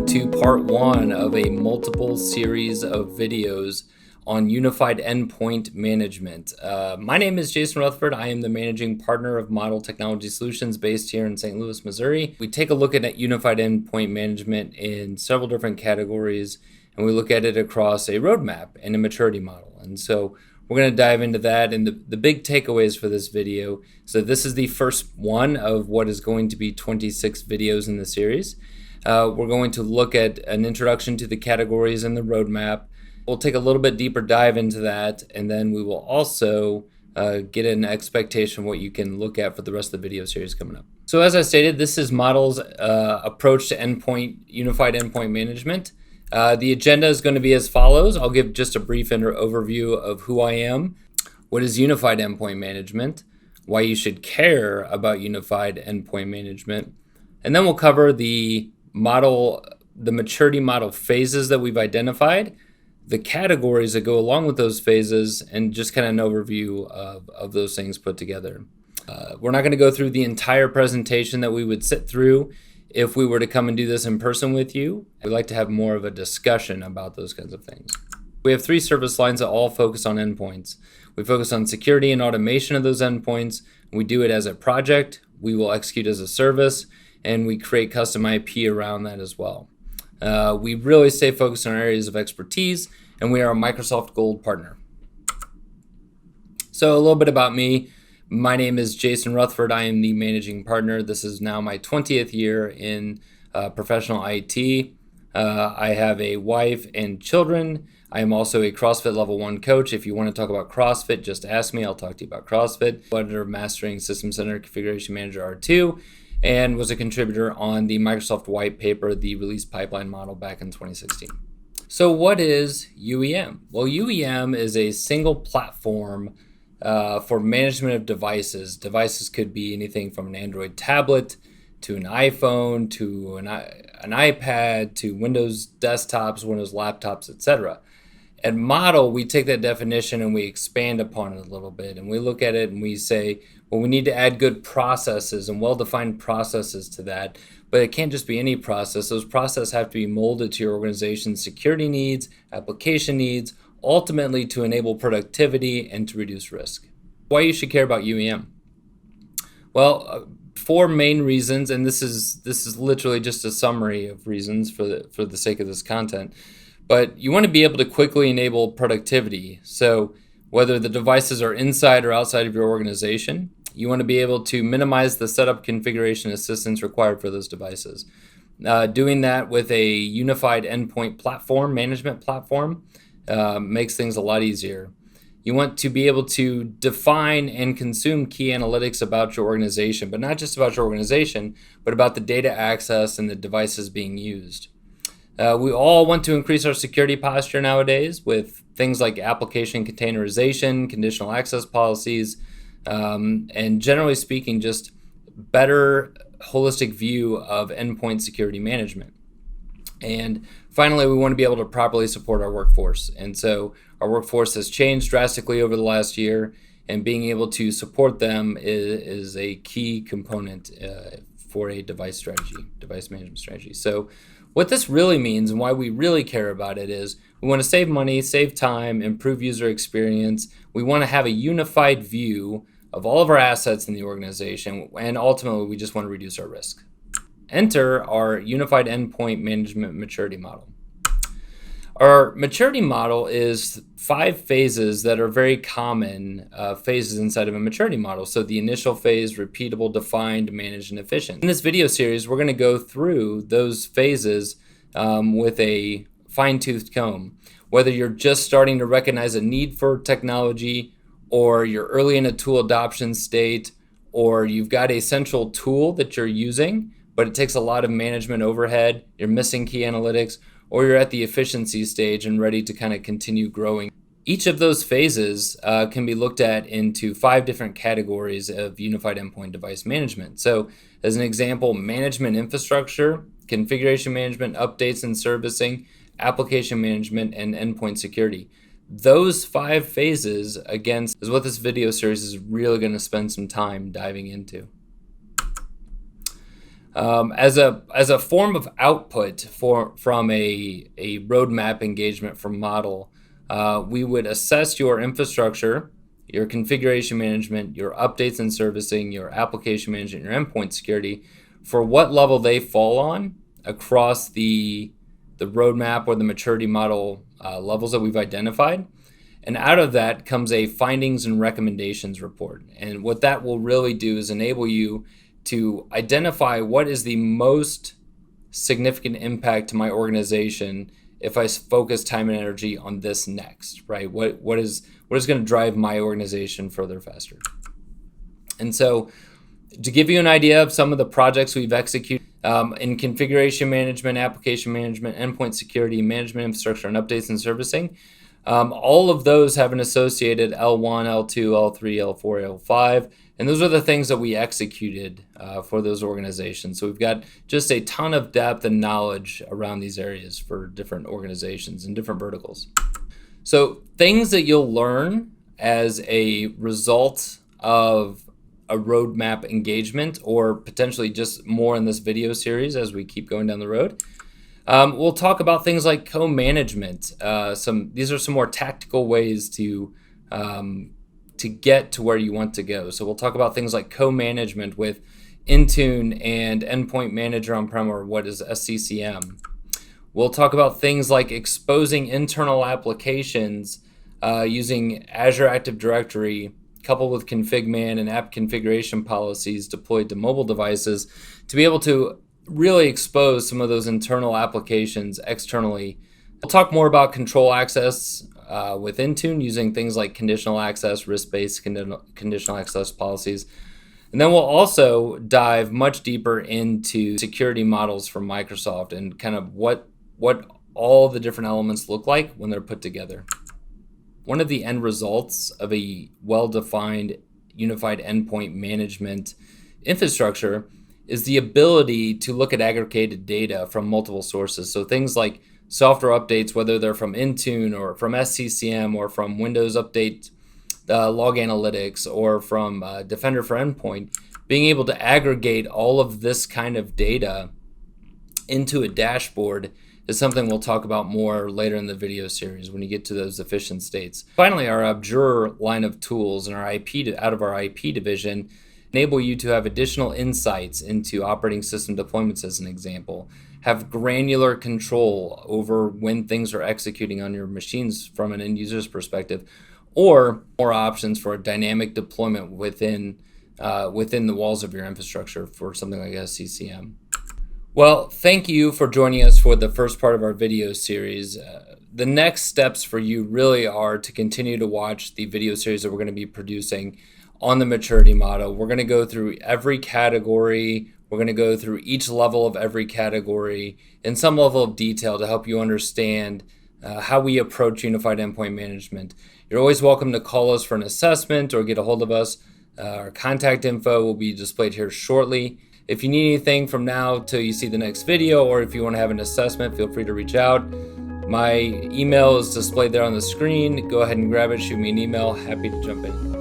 welcome to part one of a multiple series of videos on Unified Endpoint Management. My name is Jason Rutherford. I am the managing partner of Model Technology Solutions based here in St. Louis, Missouri. We take a look at Unified Endpoint Management in several different categories, and we look at it across a roadmap and a maturity model. And so we're going to dive into that. And the big takeaways for this video is that this is the first one of what is going to be 26 videos in the series. We're going to look at an introduction to the categories and the roadmap. We'll take a little bit deeper dive into that, and then we will also get an expectation of what you can look at for the rest of the video series coming up. So as I stated, this is Model's approach to Unified Endpoint Management. The agenda is going to be as follows. I'll give just a brief overview of who I am, what is Unified Endpoint Management, why you should care about Unified Endpoint Management, and then we'll cover the maturity model phases that we've identified, the categories that go along with those phases, and just kind of an overview of those things put together. We're not going to go through the entire presentation that we would sit through if we were to come and do this in person with you. We'd like to have more of a discussion about those kinds of things. We have 3 service lines that all focus on endpoints. We focus on security and automation of those endpoints. We do it as a project. We will execute as a service, and we create custom IP around that as well. We really stay focused on our areas of expertise, and we are a Microsoft Gold partner. So a little bit about me. My name is Jason Rutherford. I am the managing partner. This is now my 20th year in professional IT. I have a wife and children. I am also a CrossFit Level 1 coach. If you want to talk about CrossFit, just ask me. I'll talk to you about CrossFit. Editor of Mastering System Center Configuration Manager R2, and was a contributor on the Microsoft white paper, the release pipeline model, back in 2016. So what is UEM? Well, UEM is a single platform for management of devices. Devices could be anything from an Android tablet to an iPhone to an iPad to Windows desktops, Windows laptops, etc. At Model, we take that definition and we expand upon it a little bit, and we look at it and we say, well, we need to add good processes and well-defined processes to that, but it can't just be any process. Those processes have to be molded to your organization's security needs, application needs, ultimately to enable productivity and to reduce risk. Why you should care about UEM? Well, 4 main reasons, and this is literally just a summary of reasons for the sake of this content. But you want to be able to quickly enable productivity. So whether the devices are inside or outside of your organization, you want to be able to minimize the setup configuration assistance required for those devices. Doing that with a unified endpoint platform, management platform, makes things a lot easier. You want to be able to define and consume key analytics about your organization, but not just about your organization, but about the data access and the devices being used. We all want to increase our security posture nowadays with things like application containerization, conditional access policies, and generally speaking, just better holistic view of endpoint security management. And finally, we want to be able to properly support our workforce. And so our workforce has changed drastically over the last year, and being able to support them is a key component for a device management strategy. So what this really means and why we really care about it is we want to save money, save time, improve user experience. We want to have a unified view of all of our assets in the organization, and ultimately we just want to reduce our risk. Enter our Unified Endpoint Management Maturity Model. Our maturity model is 5 phases that are very common phases inside of a maturity model. So the initial phase, repeatable, defined, managed, and efficient. In this video series, we're going to go through those phases with a fine-toothed comb. Whether you're just starting to recognize a need for technology, or you're early in a tool adoption state, or you've got a central tool that you're using, but it takes a lot of management overhead, you're missing key analytics, or you're at the efficiency stage and ready to kind of continue growing. Each of those phases can be looked at into 5 different categories of unified endpoint device management. So as an example, management infrastructure, configuration management, updates and servicing, application management, and endpoint security. Those 5 phases, again, is what this video series is really going to spend some time diving into. As a form of output from a roadmap engagement from model, we would assess your infrastructure, your configuration management, your updates and servicing, your application management, your endpoint security, for what level they fall on across the roadmap or the maturity model levels that we've identified. And out of that comes a findings and recommendations report. And what that will really do is enable you to identify what is the most significant impact to my organization if I focus time and energy on this next, right? What is going to drive my organization further faster? And so, to give you an idea of some of the projects we've executed in configuration management, application management, endpoint security, management infrastructure, and updates and servicing, all of those have an associated L1, L2, L3, L4, L5, and those are the things that we executed for those organizations. So we've got just a ton of depth and knowledge around these areas for different organizations and different verticals. So things that you'll learn as a result of a roadmap engagement, or potentially just more in this video series as we keep going down the road. We'll talk about things like co-management. These are some more tactical ways to get to where you want to go. So we'll talk about things like co-management with Intune and Endpoint Manager on-prem, or what is SCCM. We'll talk about things like exposing internal applications using Azure Active Directory coupled with ConfigMan and app configuration policies deployed to mobile devices to be able to really expose some of those internal applications externally. We'll talk more about control access with Intune using things like conditional access, risk-based conditional access policies. And then we'll also dive much deeper into security models from Microsoft and kind of what all the different elements look like when they're put together. One of the end results of a well-defined unified endpoint management infrastructure is the ability to look at aggregated data from multiple sources. So things like software updates, whether they're from Intune or from SCCM or from Windows Update log analytics or from Defender for Endpoint, being able to aggregate all of this kind of data into a dashboard is something we'll talk about more later in the video series when you get to those efficient states. Finally, our Observer line of tools and out of our IP division enable you to have additional insights into operating system deployments, as an example, have granular control over when things are executing on your machines from an end user's perspective, or more options for a dynamic deployment within the walls of your infrastructure for something like SCCM. Well, thank you for joining us for the first part of our video series. The next steps for you really are to continue to watch the video series that we're going to be producing on the maturity model. We're going to go through every category. We're going to go through each level of every category in some level of detail to help you understand how we approach unified endpoint management. You're always welcome to call us for an assessment or get a hold of us. Our contact info will be displayed here shortly. If you need anything from now till you see the next video, or if you want to have an assessment, feel free to reach out. My email is displayed there on the screen. Go ahead and grab it, shoot me an email. Happy to jump in.